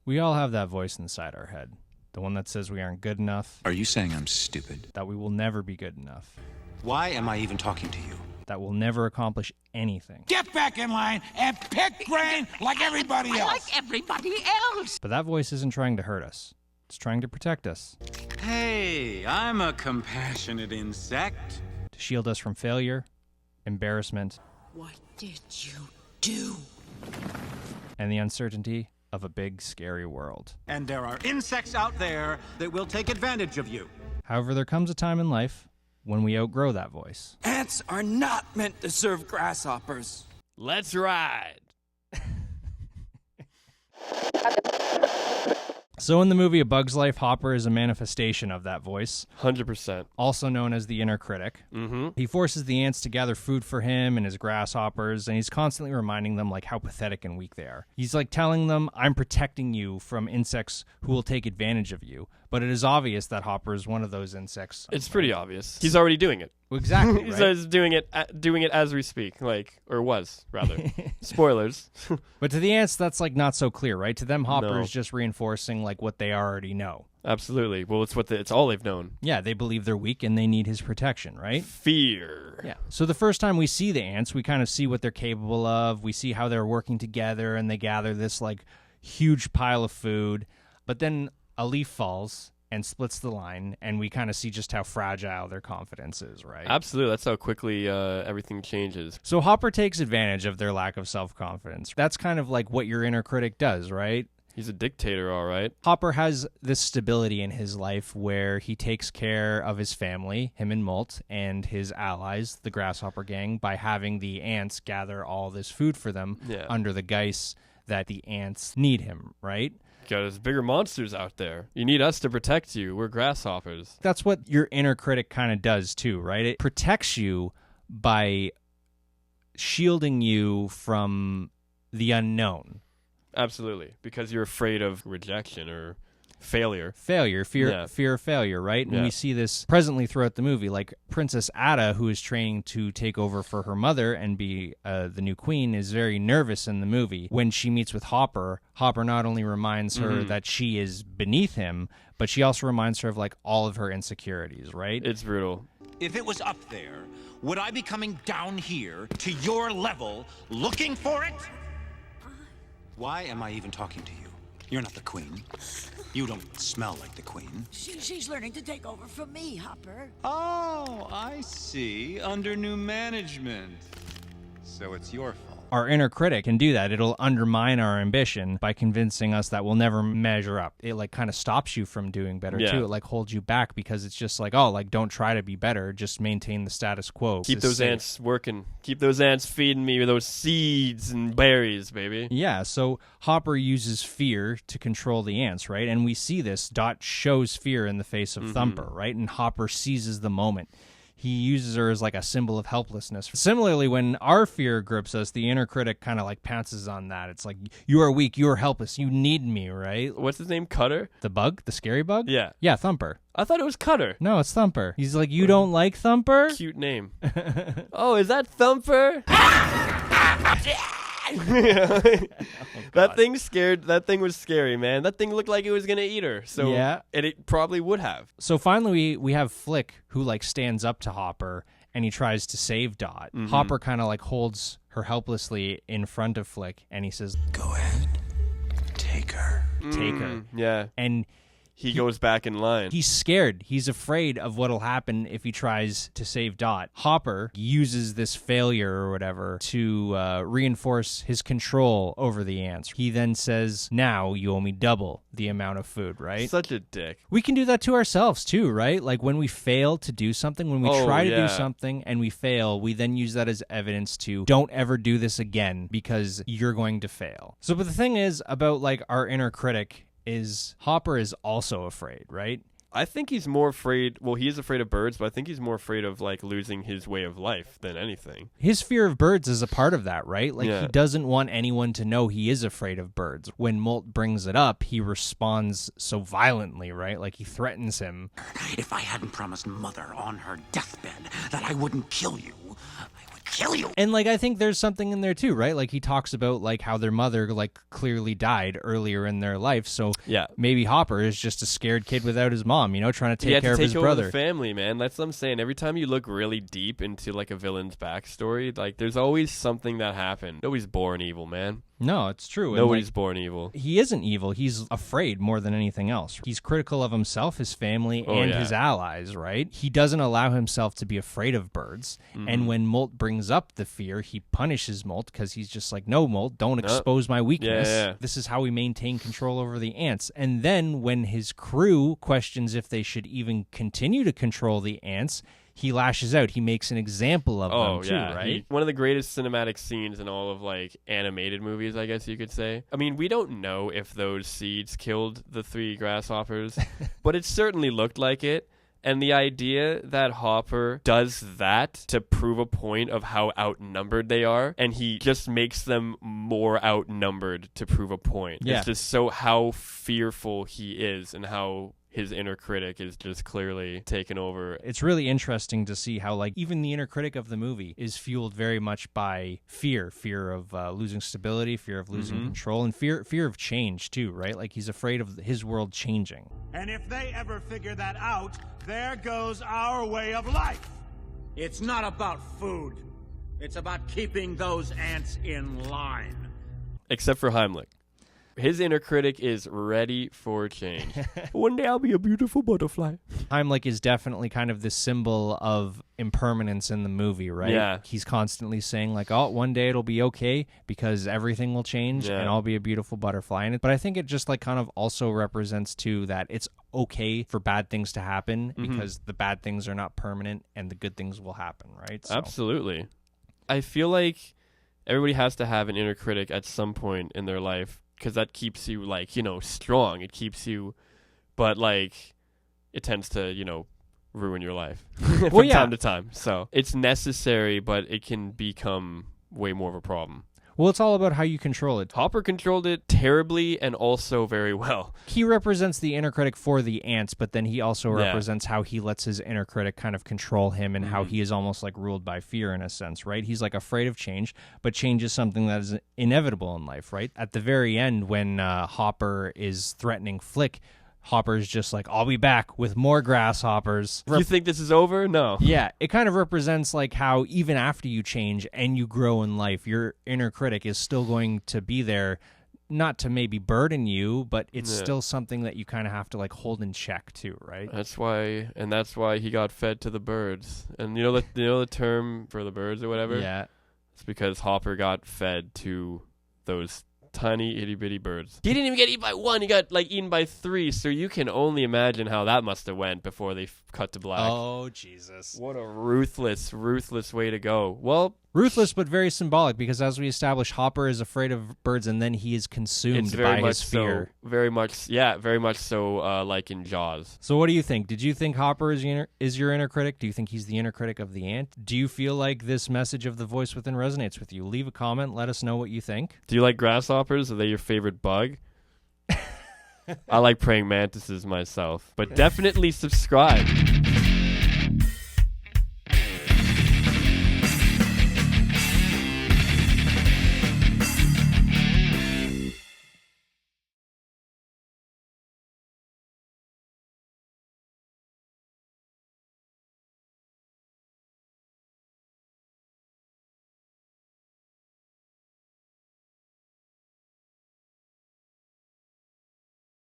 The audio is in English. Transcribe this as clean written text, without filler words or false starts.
We all have that voice inside our head. The one that says we aren't good enough. Are you saying I'm stupid? That we will never be good enough. Why am I even talking to you? That we'll never accomplish anything. Get back in line and pick brain like everybody else. Like everybody else. But that voice isn't trying to hurt us. It's trying to protect us. Hey, I'm a compassionate insect. To shield us from failure, embarrassment, What did you do? and the uncertainty of a big, scary world. And there are insects out there that will take advantage of you. However, there comes a time in life when we outgrow that voice. Ants are not meant to serve grasshoppers. Let's ride. So in the movie A Bug's Life, Hopper is a manifestation of that voice, 100%. also known as the inner critic. Mm-hmm. He forces the ants to gather food for him and his grasshoppers, and he's constantly reminding them like how pathetic and weak they are. He's like telling them, I'm protecting you from insects who will take advantage of you. But it is obvious that Hopper is one of those insects. It's pretty obvious. He's already doing it. Exactly, He's right? doing it as we speak, or was, rather. Spoilers. But to the ants, that's like not so clear, right? To them, Hopper No. is just reinforcing like what they already know. Absolutely. Well, it's all they've known. Yeah, they believe they're weak and they need his protection, right? Fear. Yeah. So the first time we see the ants, we kind of see what they're capable of. We see how they're working together and they gather this like huge pile of food. But then a leaf falls and splits the line, and we kind of see just how fragile their confidence is, right? Absolutely. That's how quickly everything changes. So Hopper takes advantage of their lack of self-confidence. That's kind of like what your inner critic does, right? He's a dictator, all right. Hopper has this stability in his life where he takes care of his family, him and Molt, and his allies, the Grasshopper Gang, by having the ants gather all this food for them under the guise that the ants need him, right? There's bigger monsters out there. You need us to protect you. We're grasshoppers. That's what your inner critic kind of does too, right? It protects you by shielding you from the unknown. Absolutely. Because you're afraid of rejection or failure. Fear of failure, right? And we see this presently throughout the movie. Like Princess Atta, who is training to take over for her mother and be the new queen, is very nervous in the movie. When she meets with Hopper, Hopper not only reminds her that she is beneath him, but she also reminds her of like all of her insecurities, right? It's brutal. If it was up there, would I be coming down here to your level looking for it? Why am I even talking to you? You're not the queen. You don't smell like the queen. She's learning to take over from me, Hopper. Oh, I see. Under new management. So it's your fault. Our inner critic can do that. It'll undermine our ambition by convincing us that we'll never measure up. It like kind of stops you from doing better too. It like holds you back because it's just like, oh, like don't try to be better. Just maintain the status quo. Keep those ants working. Keep those ants feeding me with those seeds and berries, baby. Yeah, so Hopper uses fear to control the ants, right? And we see this. Dot shows fear in the face of Thumper, right? And Hopper seizes the moment. He uses her as like a symbol of helplessness. Similarly, when our fear grips us, the inner critic kind of like pounces on that. It's like, you are weak, you are helpless, you need me, right? What's his name? Cutter? The bug? The scary bug? Yeah. Yeah, Thumper. I thought it was Cutter. No, it's Thumper. He's like, you don't like Thumper? Cute name. Oh, is that Thumper? That thing scared. That thing was scary, man. That thing looked like it was gonna eat her. So yeah, and it probably would have. So finally, we have Flik, who like stands up to Hopper and he tries to save Dot. Hopper kind of like holds her helplessly in front of Flik, and he says, "Go ahead, take her, take her." Yeah, and he goes back in line. He's scared. He's afraid of what'll happen if he tries to save Dot. Hopper uses this failure or whatever to reinforce his control over the ants. He then says, now you owe me double the amount of food, right? Such a dick. We can do that to ourselves too, right? Like when we fail to do something, when we try to do something and we fail, we then use that as evidence to don't ever do this again because you're going to fail. So, but the thing is about like our inner critic is Hopper is also afraid, right? I think he's more afraid. Well, he is afraid of birds, but I think he's more afraid of like losing his way of life than anything. His fear of birds is a part of that, right? Like he doesn't want anyone to know he is afraid of birds. When Molt brings it up, he responds so violently, right? Like he threatens him. If I hadn't promised Mother on her deathbed that I wouldn't kill you, I would kill you. And like I think there's something in there too, right? Like he talks about like how their mother like clearly died earlier in their life, so Yeah. maybe Hopper is just a scared kid without his mom, you know, trying to take care of his over brother. the family, man. That's what I'm saying. Every time you look really deep into like a villain's backstory, like there's always something that happened. Nobody's born evil, man. No, it's true. And, Nobody's like, born evil. he isn't evil. He's afraid more than anything else. He's critical of himself, his family, and his allies, right? He doesn't allow himself to be afraid of birds. And when Molt brings up the fear, he punishes Molt because he's just like, no, Molt, don't expose my weakness. Yeah. This is how we maintain control over the ants. And then when his crew questions if they should even continue to control the ants, he lashes out. He makes an example of them too, right? One of the greatest cinematic scenes in all of like animated movies, I guess you could say. I mean, we don't know if those seeds killed the 3 grasshoppers, but it certainly looked like it. And the idea that Hopper does that to prove a point of how outnumbered they are, and he just makes them more outnumbered to prove a point. Yeah. It's just so how fearful he is and how his inner critic is just clearly taken over. It's really interesting to see how, like, even the inner critic of the movie is fueled very much by fear of losing stability, fear of losing control, and fear of change too, right? Like he's afraid of his world changing. And if they ever figure that out, there goes our way of life. It's not about food. It's about keeping those ants in line. Except for Heimlich. His inner critic is ready for change. One day I'll be a beautiful butterfly. Heimlich is definitely kind of this symbol of impermanence in the movie, right? Yeah. He's constantly saying like, oh, one day it'll be okay because everything will change and I'll be a beautiful butterfly. But I think it just like kind of also represents too that it's okay for bad things to happen because the bad things are not permanent and the good things will happen, right? So. Absolutely. I feel like everybody has to have an inner critic at some point in their life, because that keeps you, like, you know, strong. It keeps you, but, like, it tends to, you know, ruin your life from time to time. So it's necessary, but it can become way more of a problem. Well, it's all about how you control it. Hopper controlled it terribly and also very well. He represents the inner critic for the ants, but then he also represents how he lets his inner critic kind of control him and how he is almost like ruled by fear in a sense, right? He's like afraid of change, but change is something that is inevitable in life, right? At the very end, when Hopper is threatening Flik, Hopper's just like, I'll be back with more grasshoppers. You think this is over? No. Yeah, it kind of represents like how even after you change and you grow in life, your inner critic is still going to be there, not to maybe burden you, but it's still something that you kind of have to like hold in check too, right? That's why he got fed to the birds. And you know the term for the birds or whatever? Yeah. It's because Hopper got fed to those tiny itty bitty birds. He didn't even get eaten by one. He got like eaten by 3. So you can only imagine how that must have went before they cut to black. Oh, Jesus. What a ruthless way to go. Well, ruthless, but very symbolic, because as we established, Hopper is afraid of birds, and then he is consumed by his fear. Very much so, like in Jaws. So what do you think? Did you think Hopper is your inner critic? Do you think he's the inner critic of the ant? Do you feel like this message of the voice within resonates with you? Leave a comment. Let us know what you think. Do you like grasshoppers? Are they your favorite bug? I like praying mantises myself, but definitely subscribe.